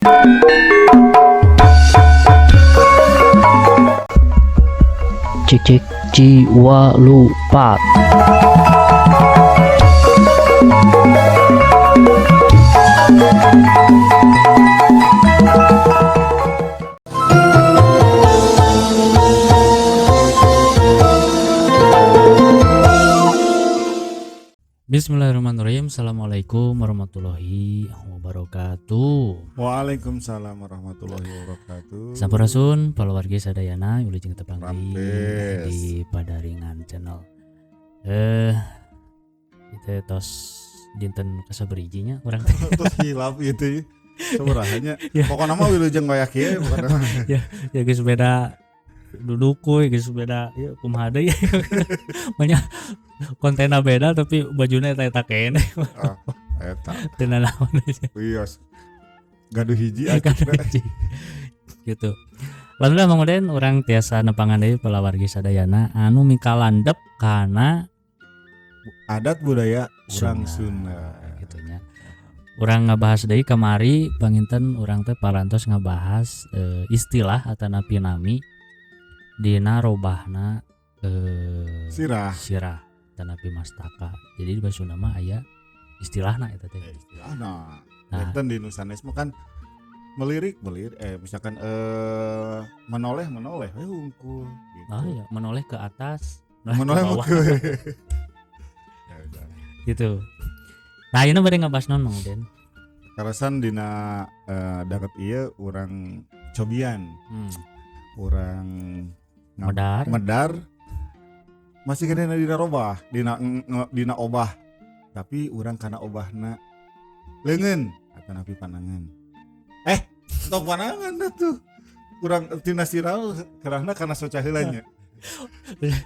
Cek cek jiwa lupa. Bismillahirrahmanirrahim. Assalamualaikum warahmatullahi wabarakatuh. Waalaikumsalam warahmatullahi wabarakatuh. Sampurasun paluwargi sadayana wilujeng tepang Rampes. di Padaringan channel. Itu tos dinten kasaberijinya urang teh. Terus hilap gitu ya. Seberahanya. Ya. Pokoknya mah wilujeng goyak ieu pokona. Ya geus beda duduk kuy, geus beda ya kumaha deui. Banyak kontenna beda tapi bajuna eta kene. Eta. Teu nanaon. Iya. Gaduh hiji Gitu. Lalu manguden urang tiasa nepangan deui palawargi sadayana anu mikalandep kana adat budaya urang Sunda Sunda. gitunya. Urang ngabahas deui kamari panginten urang teh parantos ngabahas istilah atanapi nami dina robahna Sirah. tanapi mastaka. Jadi di Sunda mah aya istilahna eta teh. Istilahna. Nah. Enten di Nusanesme kan melirik misalkan menoleh unggul gitu. Ah ya, menoleh ke atas, Menoleh ke bawah ke. Ya udah. gitu. Nah, ini bade ngabahas naon Mang Den? Karasan dina daket ieu urang cobian, urang medar masih kena dina robah, dina obah. Tapi urang kana obahna leungeun atanapi panangan. Tok panangan dah tuh. Urang tina sirau karana kana soca heula nya.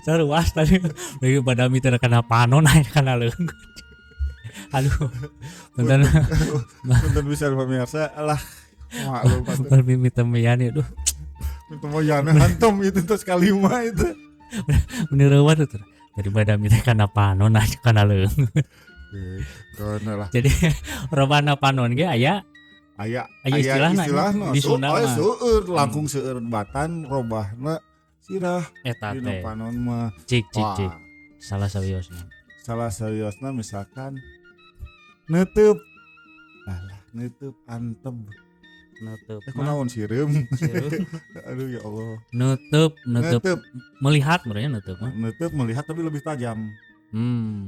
Saruas tadi bagi badami teh kana panon aya kana leung. Aduh. Punten Punten bisa pamirsa, alah maklum atuh. punten mimitemean ya duh. Itu mah yana hantom itu terus kalima itu. Bener eueuh tuh. Dari badami teh kana panon aya kana leung. Kono lah. Jadi robana panon ge aya Aya istilahna di Sunda mah. seueur langkung seueur batan robahna sirah Eta dina teh. panon mah. Cik. Wah, Salah sawiosna. salah seriusna misalkan neuteub. Alah, neuteub anteb. Nutup. Kunaon sireum. Sireum. Aduh ya Allah. Nutup Neuteub, melihat berarti nutup mah. neuteub melihat tapi lebih tajam.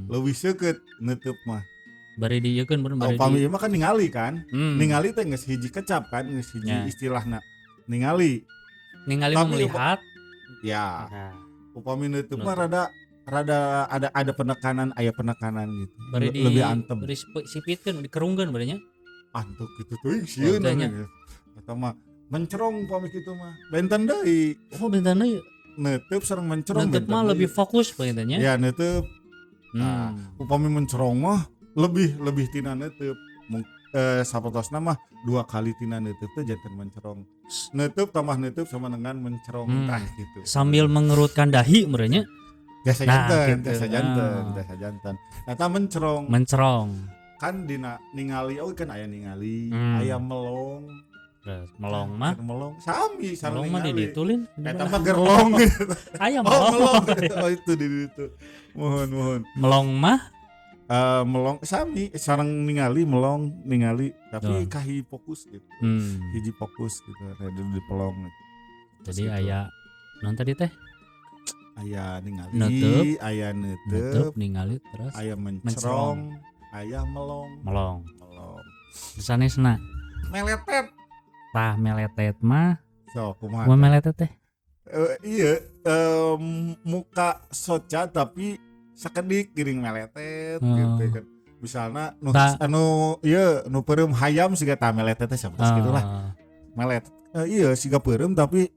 Lebih seukeut neuteub mah. Bari dieukeun bener bari Upami ieu mah kan ningali kan. Ningali teh geus hiji kecap kan, geus hiji Ya. istilahna. Ningali. ningali Tapi melihat. Ya, Nah, upami neuteub mah Neuteub. rada ada penekanan, aya penekanan gitu. bari di Lebih antem. bari sipitkeun dikerungkeun bari nya. Antuk gitu tuh sieun tanya. nya. Eta mah mencerong upami kitu mah. Benten deui. Oh bentana ieu. Neuteub sareng mencerong Nutup benten mah deui. lebih fokus bentanya. Ya neuteub. Nah, upami mencerong mah lebih tina neuteub. Sapetosna mah 2 kali tina neuteub teh janten mencerong. Neuteub tambah neuteub sama dengan mencerong tah gitu. Sambil mengerutkan dahi berarti nya. Jasa Nah, janten, gitu. jasa janten. Eta mencerong. Mencerong. Kan dina ningali kan aya ningali, aya melong. Terus melong mah. Melong sami sareng Melong mah ningali. diditulin. Eta mah gerlong. Aya Oh, melong. melong. Oh, itu di ditu. Mohon. Melong mah Melong sami sareng ningali melong ningali tapi Oh. kahi fokus gitu. Hiji fokus gitu ada di pelong. jadi Gitu. aya non tadi teh Aya ningali, Neuteub. aya nutup neuteub, ningali terus aya mencerong. mencerong, aya melong. melong. Melong. Sanesna Meletet. tah meletet mah So, kumaha? kumaha meletet teh? Iya, muka soca tapi sakedik giring meletet gitu kan. Misalnya nu peureum hayam siga tah meletet teh sabeus kitu lah. Meletet. Iya siga peureum tapi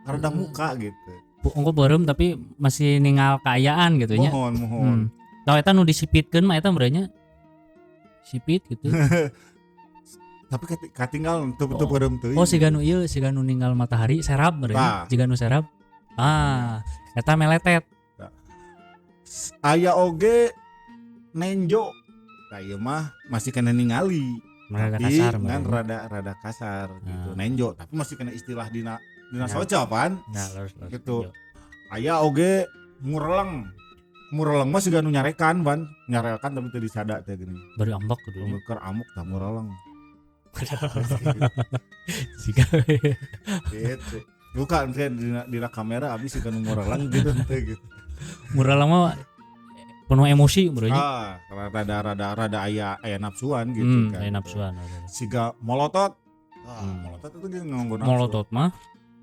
rada muka gitu. Engko beureum tapi masih ningal kaayaan gitu nya. Mohon. Tau eta nu disipitkeun mah eta berenya sipit gitu. Tapi katinggal teu Oh. peureum teuing. Oh siga nu ieu siga nu ninggal matahari serap berenya. Tah. Jiga nu serap. Eta meletet. Aya oge nenjo. Tah ieu mah masih kena ningali. Rada tapi kasar kan berarti. rada kasar gitu. Ah. Nenjo tapi masih kena istilah dina Nah. soca pan. Nah, lurus Gitu. Aya oge mureleng mah siga nu nyarekan ban nyarekan tapi teu disada teh gini beri ambak kudunya. keur amuk tah mureleng Siga gitu bukan kan dina kamera abis siga nu mureleng gitu teh gitu murah lama penuh emosi bro nya. rada aya nafsuan gitu kan Kayak nafsuan. siga molotot molotot itu dia nganggo nafsu Molotot mah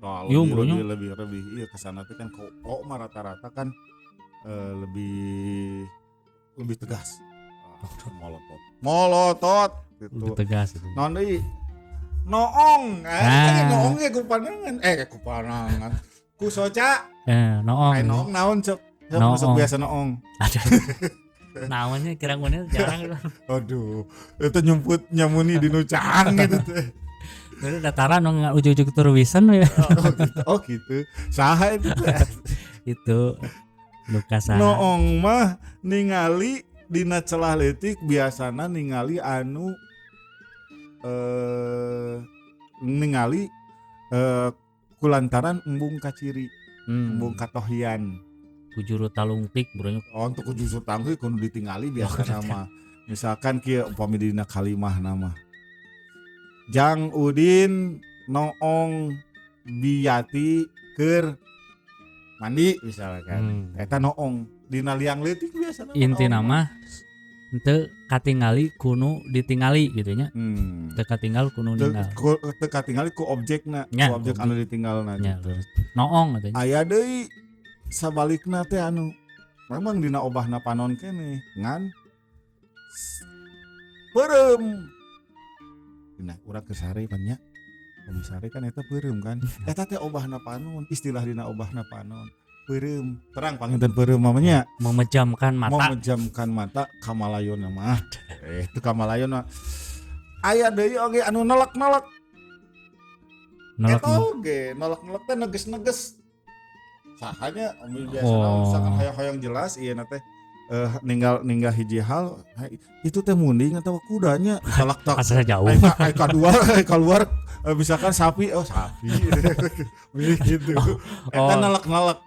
Iya bro nya. lebih iya kesana tuh kan kok mah rata-rata kan lebih tegas. Molotot gitu. Lebih tegas itu. Non deui noong. Noong ge ku panangan. Ku soca. Noong. Noong naon cok. Noong. Masuk biasa noong. Aduh. Naonnya kira-kira jarang itu. Aduh, itu nyamuni di nucang gitu teh. Dari dataran nong ujug-ujug turwisan ya. Oh gitu. Saha itu teh. Itu luka saha. Noong mah ningali dina celah leutik biasana ningali anu ningali kulantaran embung kaciri, embung katohian. Kujuru talungtik bro nya. Oh untuk kujuru talungtik kudu ditingali biasa nama. Misalkan kieu upami dina kalimah nama. Jang Udin noong biyati keur mandi misalkan eta noong dina liang leutik biasa inti nama henteu katingali kuno ditingali gitu nya teu katinggal kuno ninggal teu katingali ku objekna ku objek anu ditinggalna gitu. Noong katanya aya deui sabalikna teh anu memang dina obahna panon keneh ngan peureum nah urang ke sare pan nya sare kan eta peureum kan eta teh obahna panon istilah dina obahna panon peureum terang panginten peureum mamanya memejamkan mata kamalayonna mah itu kamalayonna aya deui oge anu nelek-nelek eta oge nelek-nelek teh neges-neges sahanya biasana misalkan hayang-hayang jelas ieu na teh ninggal hiji hal itu teh munding atau kudanya salak tak asa jauh ai keluar misalkan sapi begitu eta nalak-nalak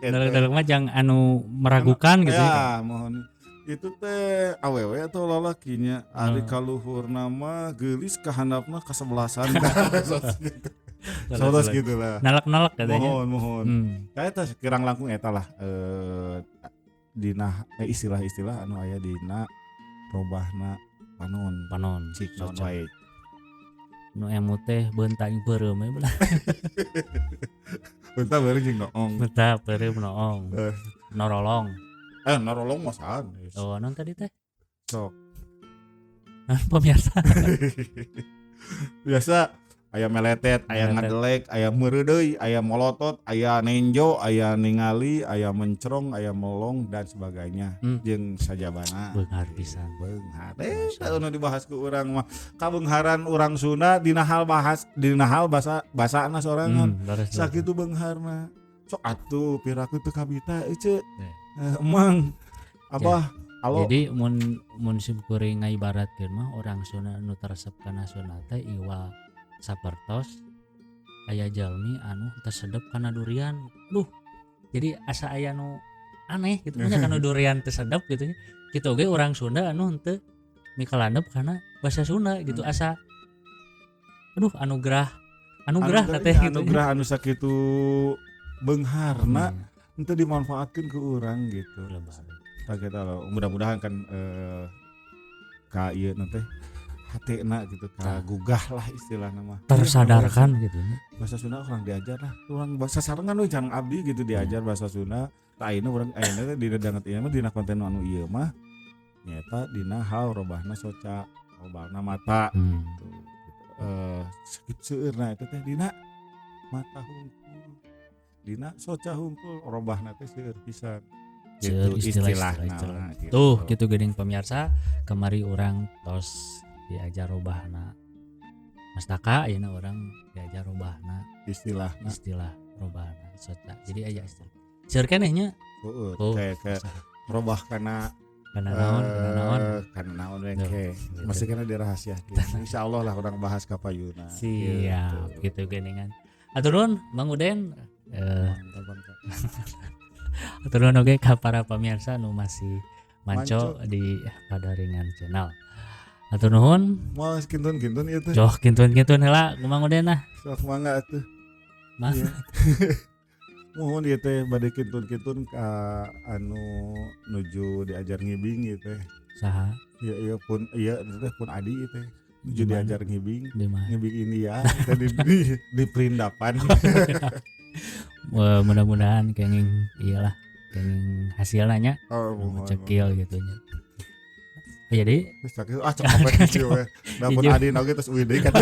mah jang anu meragukan gitu ya mohon itu teh awewe atau lalakinya ari kaluhurna mah geulis ka handapna kasebelasan sodos gitu lah nalak-nalak katanya mohon eta kirang langkung eta lah dina istilah-istilah anu aya dina robahna panon cik naon wae nu emu teh beunta ing peureum we belah beunta beureum jeung noong beunta peureum noong norolong norolong mah saan oh non tadi teh sok pemirsa biasa aya meletet, aya ngadelek, aya meureudeuy, aya molotot, aya nenjo, aya ningali, aya mencrong, aya melong dan sebagainya. Jeung sajabana. Beunghar pisan. Beunghar. Anu dibahas ku urang mah kabeungharan urang Sunda dina hal bahasana sorangan. Sakitu beungharna. Sok atuh piraku teu kabita euy emang abah halo. Jadi mun simkuring ngaibaratkeun mah orang Sunda anu teresep kana Sunda teh iwa sapertos aya jalmi anu tersedep kana durian. Duh. Jadi asa aya nu aneh gitu nya kana durian tersedep gitu nya. Kitu oge urang Sunda anu henteu mikalandep kana basa Sunda gitu asa aduh anugerah teh gitu. Anugerah anu sakitu beungharna henteu dimanfaatkeun ku urang gitu. Tak kita lo mudah-mudahan kan ka ieu teh hatena gitu gugah lah istilahna mah tersadarkan gitu bahasa Sunda orang diajar lah orang bahasa sarengan we jangan abdi gitu diajar bahasa Sunda tah ayeuna urang ayeuna dina danget ieu mah dina konten anu ieu mah nyata dina hal robahna soca robahna mata gitu sakit seueurna eta teh dina mata hungkul dina soca hungkul robahna teh seueur pisan gitu istilahna gitu. Tuh gitu geuning pemirsa kemari urang tos diajar robahna mastaka ayeuna urang diajar robahna istilah robahna soca jadi aya istilah seueur keneh nya kayak robah kana Karena naon. Karena naon Tuh, oke. gitu. Masih kena dirahasiakan. Insya Allah lah orang bahas kapayuna. Siap gitu geningan. Aturun Bang Uden Mantap. aturun oge ka para pemirsa nu masih manco Manco. di Padaringan Channel. Atur nuhun. Mau kintun itu. Joh kintun-kintun heula ku Bang Uden nah. Sok mangga atuh. Mas. Iya. Mohon ieu teh bade kintun ka anu nuju diajar ngibing ieu teh. Saha Iya pun adi ieu teh. Nuju Di mana? diajar ngibing. di mana? Ngibing India tadi di perindapan. Mudah-mudahan kenging iyalah kenging hasilnya nya Oh, mohon. cekil gitu nya. Jadi Cekil cekap kieu we. Dapur Hijau. adi oge terus uih deui kan.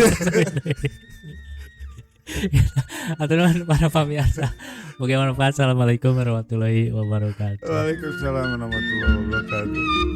aturan para pemirsa. Bagaimana Pak? Assalamualaikum warahmatullahi wabarakatuh. Waalaikumsalam warahmatullahi wabarakatuh.